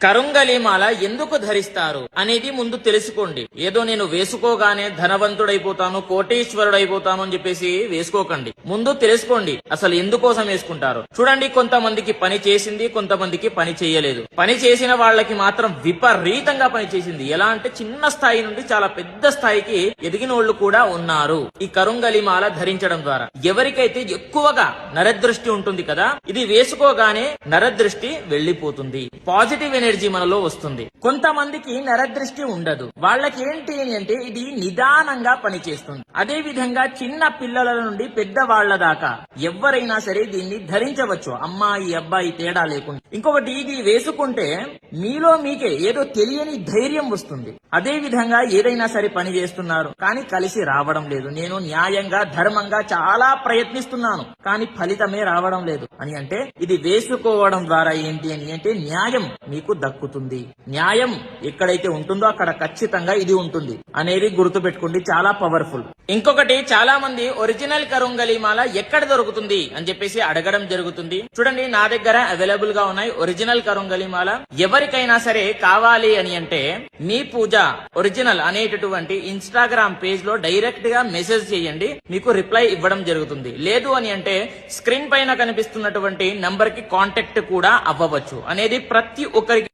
కరుంగలి మాల ఎందుకు ధరిస్తారు అనేది ముందు తెలుసుకోండి. ఏదో నేను వేసుకోగానే ధనవంతుడైపోతాను, కోటీశ్వరుడైపోతాను అని చెప్పేసి వేసుకోకండి. ముందు తెలుసుకోండి అసలు ఎందుకోసం వేసుకుంటారు. చూడండి, కొంతమందికి పని చేసింది, కొంతమందికి పని చేయలేదు. పని చేసిన వాళ్ళకి మాత్రం విపరీతంగా పని చేసింది. ఎలా అంటే చిన్న స్థాయి నుండి చాలా పెద్ద స్థాయికి ఎదిగిన వాళ్ళు కూడా ఉన్నారు ఈ కరుంగలి మాల ధరించడం ద్వారా. ఎవరికైతే ఎక్కువగా నరదృష్టి ఉంటుంది కదా, ఇది వేసుకోగానే నరదృష్టి వెళ్లిపోతుంది, పాజిటివ్ ఎనర్జీ మనలో వస్తుంది. కొంతమందికి నరదృష్టి ఉండదు. వాళ్ళకి ఏంటి అంటే ఇది నిదానంగా పనిచేస్తుంది. అదే విధంగా చిన్న పిల్లల నుండి పెద్ద వాళ్ళ దాకా ఎవరైనా సరే దీన్ని ధరించవచ్చు, అమ్మాయి అబ్బాయి తేడా లేకుండా. ఇంకొకటి, ఇది వేసుకుంటే మీలో మీకే ఏదో తెలియని ధైర్యం వస్తుంది. అదే విధంగా ఏదైనా సరే పని చేస్తున్నారు కానీ కలిసి రావడం లేదు, నేను న్యాయంగా ధర్మంగా చాలా ప్రయత్నిస్తున్నాను కానీ ఫలితమే రావడం లేదు అని అంటే ఇది వేసుకోవడం ద్వారా ఏంటి అని అంటే న్యాయం మీకు దక్కుతుంది. న్యాయం ఎక్కడైతే ఉంటుందో అక్కడ ఖచ్చితంగా ఇది ఉంటుంది అనేది గుర్తు పెట్టుకోండి, చాలా పవర్ఫుల్. ఇంకొకటి, చాలా మంది ఒరిజినల్ కరుంగలి మాల ఎక్కడ దొరుకుతుంది అని చెప్పేసి అడగడం జరుగుతుంది. చూడండి, నా దగ్గర అవైలబుల్ గా ఉన్నాయి ఒరిజినల్ కరుంగలి మాల. ఎవరికైనా సరే కావాలి అని అంటే మీ పూజ ఒరిజినల్ అనేటటువంటి ఇన్స్టాగ్రామ్ పేజ్ లో డైరెక్ట్ గా మెసేజ్ చేయండి, మీకు రిప్లై ఇవ్వడం జరుగుతుంది. లేదు అని అంటే స్క్రీన్ పైన కనిపిస్తున్నటువంటి నంబర్ కి కాంటాక్ట్ కూడా అవ్వవచ్చు అనేది ప్రతి ఒక్కరికి